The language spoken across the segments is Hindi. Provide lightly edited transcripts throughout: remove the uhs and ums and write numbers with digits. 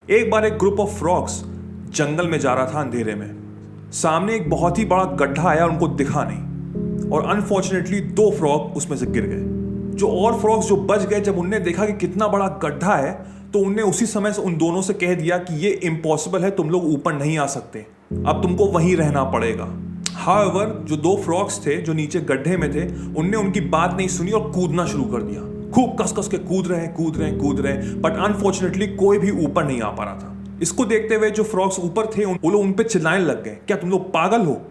एक बार एक ग्रुप ऑफ फ्रॉग्स जंगल में जा रहा था अंधेरे में। सामने एक बहुत ही बड़ा गड्ढा आया, उनको दिखा नहीं और अनफॉर्चुनेटली 2 फ्रॉग उसमें से गिर गए। जो और फ्रॉग्स जो बच गए, जब उनने देखा कि कितना बड़ा गड्ढा है तो उनने उसी समय से उन दोनों से कह दिया कि ये इम्पॉसिबल है, तुम लोग ऊपर नहीं आ सकते, अब तुमको वहीं रहना पड़ेगा। हाउएवर जो 2 फ्रॉग्स थे जो नीचे गड्ढे में थे, उनने उनकी बात नहीं सुनी और कूदना शुरू कर दिया। खूब कस कस के कूद रहे, बट अनफॉर्चुनेटली कोई भी ऊपर नहीं आ पा रहा था। इसको देखते हुए जो फ्रॉग्स ऊपर थे वो लोग उन पे चिल्लाने लग गए, क्या तुम लोग पागल हो,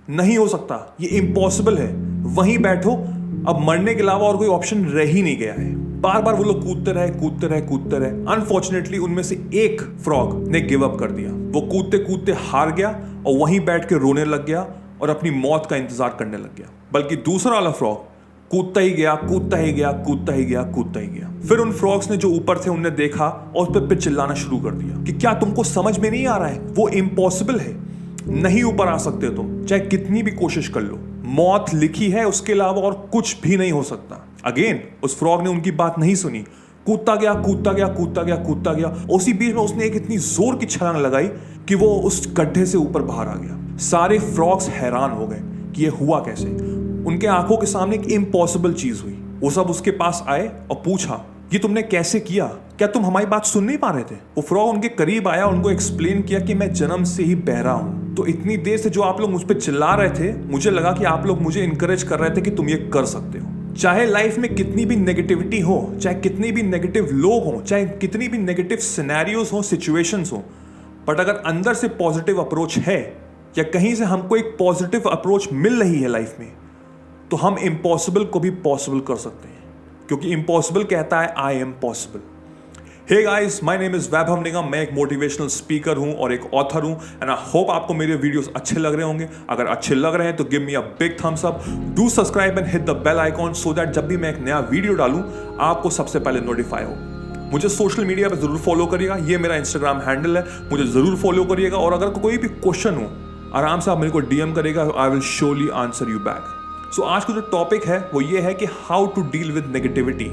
नहीं हो सकता, ये इम्पॉसिबल है, वहीं बैठो, अब मरने के अलावा और कोई ऑप्शन रह ही नहीं गया है। बार बार वो लोग कूदते रहे। अनफॉर्चुनेटली उनमें से एक फ्रॉग ने गिव अप कर दिया। वो कूदते कूदते हार गया और वहीं बैठ के रोने लग गया और अपनी मौत का इंतजार करने लग गया। बल्कि दूसरा वाला फ्रॉग कूदता ही गया। फिर उन फ्रॉग्स ने जो ऊपर थे उनने देखा और उस पे चिल्लाना शुरू कर दिया कि क्या तुमको समझ में नहीं आ रहा है, वो इम्पॉसिबल है, नहीं ऊपर आ सकते तुम, चाहे कितनी भी कोशिश कर लो, मौत लिखी है, उसके अलावा और कुछ भी नहीं हो सकता। अगेन उस फ्रॉग ने उनकी बात नहीं सुनी, कूदता गया। उसी बीच में उसने एक इतनी जोर की छलांग लगाई कि वो उस गड्ढे से ऊपर बाहर आ गया। सारे फ्रॉग्स हैरान हो गए कि ये हुआ कैसे। उनके आंखों के सामने एक इम्पॉसिबल चीज हुई। वो सब उसके पास आए और पूछा कि तुमने कैसे किया, क्या तुम हमारी बात सुन नहीं पा रहे थे? वो फ्रॉग उनके करीब आया, उनको एक्सप्लेन किया कि मैं जन्म से ही बहरा हूं, तो इतनी देर से जो आप लोग मुझ पर चिल्ला रहे थे, मुझे लगा कि आप लोग मुझे इंकरेज कर रहे थे कि तुम ये कर सकते हो। चाहे लाइफ में कितनी भी नेगेटिविटी हो, चाहे कितनी भी नेगेटिव लोग हो, चाहे कितनी भी नेगेटिव सिनेरियोज हो, सिचुएशंस हो, बट अगर अंदर से पॉजिटिव अप्रोच है या कहीं से हमको एक पॉजिटिव अप्रोच मिल रही है लाइफ में, तो हम इम्पॉसिबल को भी पॉसिबल कर सकते हैं, क्योंकि इम्पॉसिबल कहता है I am possible. Hey guys, my name is Vaibhav Nigam. मैं एक मोटिवेशनल स्पीकर हूं और एक ऑथर हूं एंड आई होप आपको मेरे वीडियोस अच्छे लग रहे होंगे। अगर अच्छे लग रहे हैं तो give me a big thumbs up, do subscribe and hit the bell icon so that जब भी मैं एक नया वीडियो डालूं आपको सबसे पहले नोटिफाई हो। मुझे सोशल मीडिया पर जरूर फॉलो करिएगा, ये मेरा इंस्टाग्राम हैंडल है, मुझे जरूर फॉलो करिएगा। और अगर कोई भी क्वेश्चन हो आराम से आप मेरे को डीएम करेगा, I will surely answer you back. So आज का जो टॉपिक है वो ये है कि how to deal with negativity.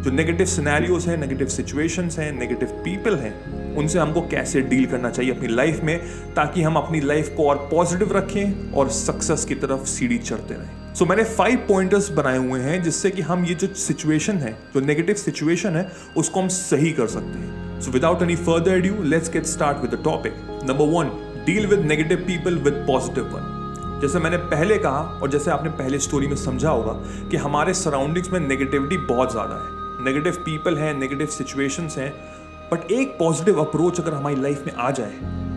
जो नेगेटिव सिनेरियोज हैं, नेगेटिव सिचुएशंस हैं, नेगेटिव पीपल हैं, उनसे हमको कैसे डील करना चाहिए अपनी लाइफ में, ताकि हम अपनी लाइफ को और पॉजिटिव रखें और सक्सेस की तरफ सीढ़ी चढ़ते रहें। सो मैंने 5 पॉइंटर्स बनाए हुए हैं जिससे कि हम ये जो सिचुएशन है, जो नेगेटिव सिचुएशन है, उसको हम सही कर सकते हैं। So without any further due, let's get start with the topic. Number 1, deal with negative people with positive one. जैसे मैंने पहले कहा और जैसे आपने पहले स्टोरी में समझा होगा कि हमारे सराउंडिंग्स में नेगेटिविटी बहुत ज़्यादा है, नेगेटिव पीपल हैं, नेगेटिव सिचुएशंस हैं, बट एक पॉजिटिव अप्रोच अगर हमारी लाइफ में आ जाए,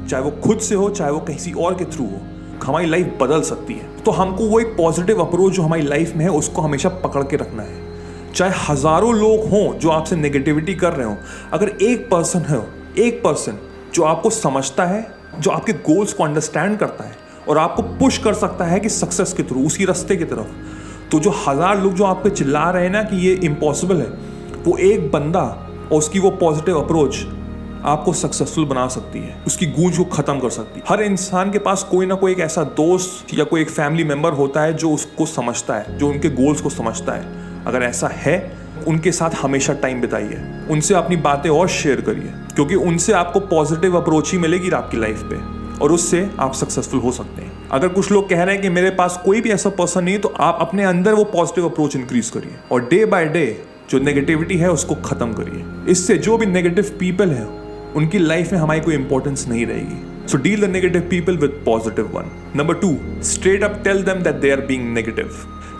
चाहे वो खुद से हो चाहे वो किसी और के थ्रू हो, हमारी लाइफ बदल सकती है। तो हमको वो एक पॉजिटिव अप्रोच जो हमारी लाइफ में है उसको हमेशा पकड़ के रखना है। चाहे हज़ारों लोग हों जो आपसे नेगेटिविटी कर रहे हो, अगर एक पर्सन जो आपको समझता है, जो आपके गोल्स को अंडरस्टैंड करता है और आपको पुश कर सकता है कि सक्सेस के थ्रू उसी रास्ते की तरफ, तो जो 1000 लोग जो आप पे चिल्ला रहे हैं ना कि ये इम्पॉसिबल है, वो एक बंदा और उसकी वो पॉजिटिव अप्रोच आपको सक्सेसफुल बना सकती है, उसकी गूंज को खत्म कर सकती है। हर इंसान के पास कोई ना कोई एक ऐसा दोस्त या कोई एक फैमिली मेंबर होता है जो उसको समझता है, जो उनके गोल्स को समझता है। अगर ऐसा है, उनके साथ हमेशा टाइम बिताइए, उनसे अपनी बातें और शेयर करिए, क्योंकि उनसे आपको पॉजिटिव अप्रोच ही मिलेगी आपकी लाइफ पे और उससे आप सक्सेसफुल हो सकते हैं। अगर कुछ लोग कह रहे हैं कि मेरे पास कोई भी ऐसा पर्सन नहीं है, तो आप अपने अंदर वो पॉजिटिव अप्रोच इंक्रीज करिए और डे बाय डे जो नेगेटिविटी है उसको खत्म करिए। इससे जो भी नेगेटिव पीपल है उनकी लाइफ में हमारी कोई इंपॉर्टेंस नहीं रहेगी। So deal the negative people with positive one. Number 2, straight up tell them that they are being negative.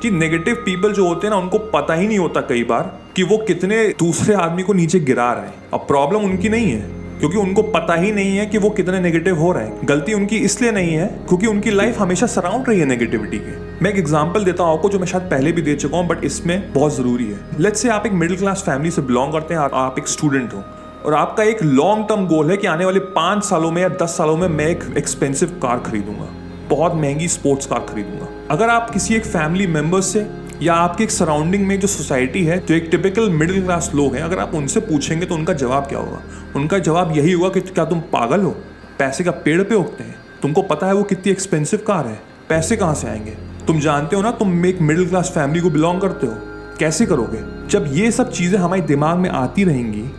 जी, नेगेटिव पीपल जो होते हैं ना, उनको पता ही नहीं होता कई बार कि वो कितने दूसरे आदमी को नीचे गिरा रहे हैं। अब प्रॉब्लम उनकी नहीं है, क्योंकि उनको पता ही नहीं है कि वो कितने नेगेटिव हो रहे हैं। गलती उनकी इसलिए नहीं है क्योंकि उनकी लाइफ हमेशा सराउंड रही है नेगेटिविटी के। मैं एक एग्जांपल देता हूं आपको, जो मैं शायद पहले भी दे चुका हूं, बट इसमें बहुत जरूरी है। लेट्स से आप एक मिडिल क्लास फैमिली से बिलोंग करते हैं, आप एक स्टूडेंट हो और आपका एक लॉन्ग टर्म गोल है कि आने वाले 5 सालों में या 10 सालों में मैं एक एक्सपेंसिव कार खरीदूंगा, बहुत महंगी स्पोर्ट्स कार खरीदूंगा। अगर आप किसी एक फैमिली मेंबर से या आपके एक सराउंडिंग में जो सोसाइटी है, जो एक टिपिकल मिडिल क्लास लोग हैं, अगर आप उनसे पूछेंगे तो उनका जवाब क्या होगा? उनका जवाब यही होगा कि क्या तुम पागल हो, पैसे का पेड़ पे उगते हैं, तुमको पता है वो कितनी एक्सपेंसिव कार है, पैसे कहाँ से आएंगे? तुम जानते हो ना तुम एक मिडिल क्लास फैमिली को बिलोंग करते हो, कैसे करोगे? जब ये सब चीज़ें हमारे दिमाग में आती रहेंगी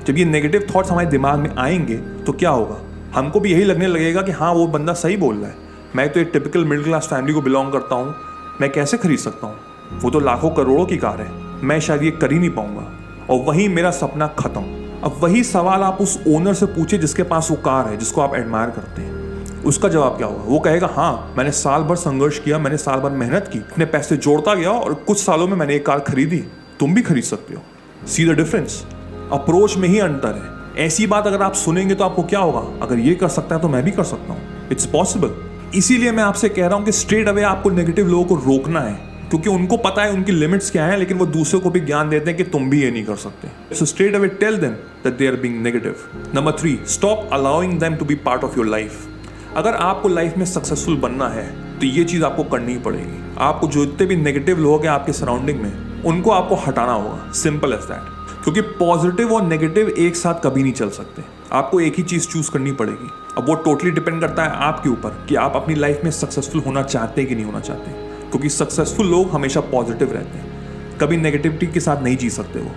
जब ये नेगेटिव थॉट्स हमारे दिमाग में आएंगे तो क्या होगा, हमको भी यही लगने लगेगा कि हाँ वो बंदा सही बोल रहा है, मैं तो एक टिपिकल मिडिल क्लास फैमिली को बिलोंग करता हूँ, मैं कैसे खरीद सकता हूँ, वो तो लाखों करोड़ों की कार है, मैं शायद ये कर ही नहीं पाऊंगा, और वहीं मेरा सपना खत्म। अब वही सवाल आप उस ओनर से पूछे जिसके पास वो कार है, जिसको आप एडमायर करते हैं, उसका जवाब क्या होगा? वो कहेगा हाँ मैंने साल भर संघर्ष किया, मैंने साल भर मेहनत की, अपने पैसे जोड़ता गया और कुछ सालों में मैंने एक कार खरीदी, तुम भी खरीद सकते हो। सी द डिफरेंस, अप्रोच में ही अंतर है। ऐसी बात अगर आप सुनेंगे तो आपको क्या होगा, अगर ये कर सकता है तो मैं भी कर सकता हूँ, इट्स पॉसिबल। इसीलिए मैं आपसे कह रहा हूँ कि स्ट्रेट अवे आपको नेगेटिव लोगों को रोकना है, क्योंकि उनको पता है उनकी लिमिट्स क्या है, लेकिन वो दूसरों को भी ज्ञान देते हैं कि तुम भी ये नहीं कर सकते। So straight away tell them that they are being negative. Number 3, stop allowing them to be part of your life. अगर आपको लाइफ में सक्सेसफुल बनना है तो ये चीज़ आपको करनी ही पड़ेगी। आपको जो जितने भी नेगेटिव लोग हैं आपके सराउंडिंग में, उनको आपको हटाना होगा, सिंपल एज दैट। क्योंकि पॉजिटिव और नेगेटिव एक साथ कभी नहीं चल सकते, आपको एक ही चीज़ चूज करनी पड़ेगी। अब वो टोटली डिपेंड करता है आपके ऊपर कि आप अपनी लाइफ में सक्सेसफुल होना चाहते हैं कि नहीं होना चाहते। क्योंकि सक्सेसफुल लोग हमेशा पॉजिटिव रहते हैं, कभी नेगेटिविटी के साथ नहीं जी सकते वो।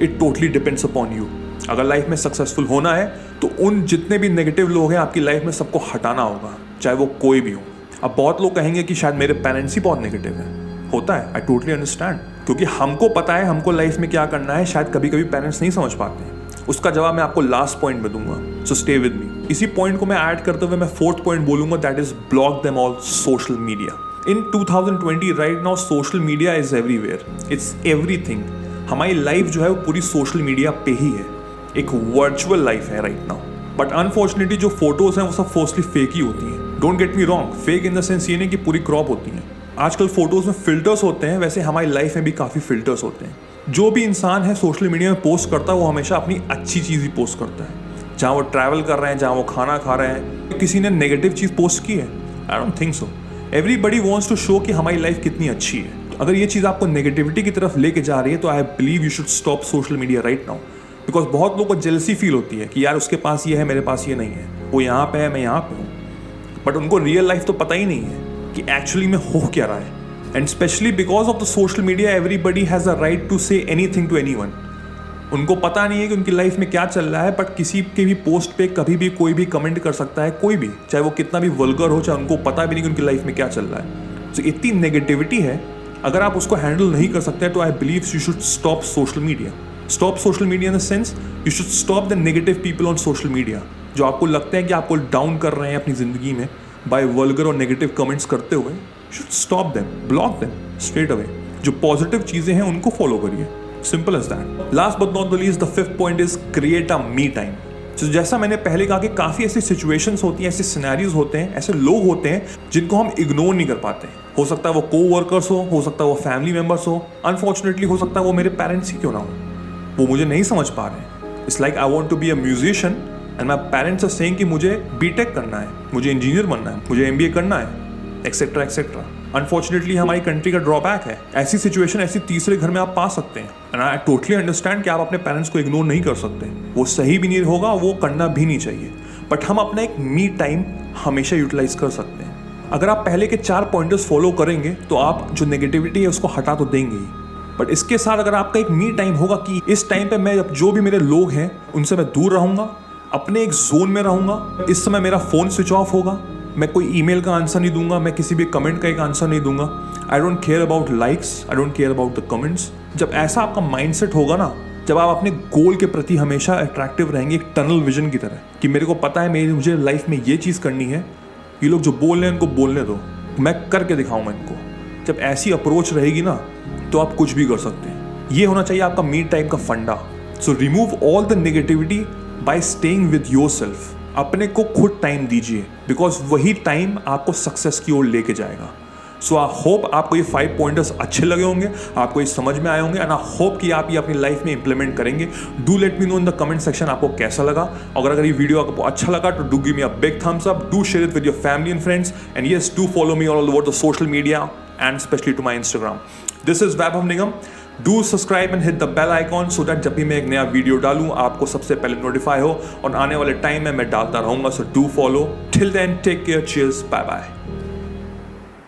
It totally depends upon you. अगर लाइफ में सक्सेसफुल होना है तो उन जितने भी नेगेटिव लोग हैं आपकी लाइफ में सबको हटाना होगा, चाहे वो कोई भी हो। अब बहुत लोग कहेंगे कि शायद मेरे पेरेंट्स ही बहुत नेगेटिव हैं, होता है, आई टोटली अंडरस्टैंड, क्योंकि हमको पता है हमको लाइफ में क्या करना है, शायद कभी कभी पेरेंट्स नहीं समझ पाते हैं। उसका जवाब मैं आपको लास्ट पॉइंट में दूंगा, सो स्टे विद मी। इसी पॉइंट को मैं ऐड करते हुए मैं 4th पॉइंट बोलूंगा, that is block them all social media. In 2020 right now social media is everywhere, it's everything. हमारी लाइफ जो है वो पूरी सोशल मीडिया पे ही है, एक वर्चुअल लाइफ है राइट नाउ। बट अनफॉर्चुनेटली जो फोटोज हैं वो सब फोर्सली फेक ही होती हैं। Don't get me wrong, fake in the sense ये नहीं कि पूरी क्रॉप होती हैं। आजकल फोटोज में फिल्टर्स होते हैं, वैसे हमारी लाइफ में भी काफ़ी फिल्टर्स होते हैं। जो भी इंसान है सोशल मीडिया में पोस्ट करता है वो हमेशा अपनी अच्छी चीज़ ही पोस्ट करता है, जहाँ वो ट्रैवल कर रहे हैं, जहाँ वो खाना खा रहे हैं। किसी ने नेगेटिव चीज़ पोस्ट की है? I don't think so. Everybody wants to show कि हमारी लाइफ कितनी अच्छी है। अगर ये चीज़ आपको नेगेटिविटी की तरफ लेके जा रही है तो I believe you should stop social media right now. Because बहुत लोगों को जेलसी फील होती है कि यार उसके पास ये है, मेरे पास ये नहीं है, वो यहाँ पे है, मैं यहाँ पे हूँ। बट उनको रियल लाइफ तो पता ही नहीं है कि एक्चुअली में हो क्या रहा है। And specially because of the social media everybody has a right to say anything to anyone. उनको पता नहीं है कि उनकी लाइफ में क्या चल रहा है, बट किसी के भी पोस्ट पे कभी भी कोई भी कमेंट कर सकता है, कोई भी, चाहे वो कितना भी वल्गर हो, चाहे उनको पता भी नहीं कि उनकी लाइफ में क्या चल रहा है। सो इतनी नेगेटिविटी है, अगर आप उसको हैंडल नहीं कर सकते तो I believe you should stop social media. Stop social media in the sense you should stop the negative people on social media, जो आपको लगते हैं कि आपको डाउन कर रहे हैं अपनी ज़िंदगी में बाय वल्गर और नेगेटिव कमेंट्स करते हुए। Should stop them, block them straight away. जो पॉजिटिव चीज़ें हैं उनको फॉलो करिए, simple as that. Last but not the least, the 5th point is create a me time. तो जैसा मैंने पहले कहा कि काफ़ी ऐसी सिचुएशंस होती हैं, ऐसे सिनेरियोज होते हैं, ऐसे लोग होते हैं जिनको हम इग्नोर नहीं कर पाते। हो सकता है वो को-वर्कर्स हो सकता है वो फैमिली मेम्बर्स हो, अनफॉर्चुनेटली हो सकता है वो मेरे पेरेंट्स ही क्यों ना हो, वो मुझे नहीं समझ पा रहे हैं। It's like I want to be a musician and my parents are saying कि मुझे बीटेक करना है, मुझे इंजीनियर बनना है, मुझे एमबीए करना है, एक्सेट्रा एक्सेट्रा। अनफॉर्चुनेटली हमारी कंट्री का ड्रॉबैक है। ऐसी सिचुएशन ऐसी तीसरे घर में आप पा सकते हैं। एंड आई टोटली अंडरस्टैंड कि आप अपने पेरेंट्स को इग्नोर नहीं कर सकते, वो सही भी नहीं होगा, वो करना भी नहीं चाहिए। बट हम अपना एक मी टाइम हमेशा यूटिलाइज कर सकते हैं। अगर आप पहले के 4 पॉइंटर्स फॉलो करेंगे तो आप जो नेगेटिविटी है उसको हटा तो देंगे ही, बट इसके साथ अगर आपका एक मी टाइम होगा कि इस टाइम पे मैं जो भी मेरे लोग हैं उनसे मैं दूर रहूँगा, अपने एक जोन में रहूँगा। इस समय मेरा फ़ोन स्विच ऑफ होगा, मैं कोई ईमेल का आंसर नहीं दूंगा, मैं किसी भी कमेंट का एक आंसर नहीं दूंगा। I don't care about likes, I don't care about the comments. जब ऐसा आपका माइंडसेट होगा ना, जब आप अपने गोल के प्रति हमेशा अट्रैक्टिव रहेंगे, एक टनल विजन की तरह कि मेरे को पता है मुझे लाइफ में ये चीज़ करनी है, ये लोग जो बोल रहे हैं उनको बोलने दो, मैं करके दिखाऊंगा इनको। जब ऐसी अप्रोच रहेगी ना तो आप कुछ भी कर सकते हैं। ये होना चाहिए आपका मी टाइम का फंडा। So remove all the negativity bye staying with yourself. अपने को खुद टाइम दीजिए, बिकॉज वही टाइम आपको सक्सेस की ओर लेके जाएगा। सो आई होप आपको ये 5 पॉइंटर्स अच्छे लगे होंगे, आपको ये समझ में आए होंगे, एंड आई होप कि आप ये अपनी लाइफ में इंप्लीमेंट करेंगे। Do let me know in the comment section आपको कैसा लगा। अगर ये वीडियो आपको अच्छा लगा तो do give me a big thumbs up, do share it with your family and friends, and yes do follow me all over the social media and specially to my Instagram. This is Vaibhav Nigam. Do subscribe and hit the bell icon so that जब भी मैं एक नया वीडियो डालूं आपको सबसे पहले नोटिफाई हो, और आने वाले टाइम में मैं डालता रहूंगा। So do follow. Till then take care, cheers, bye bye.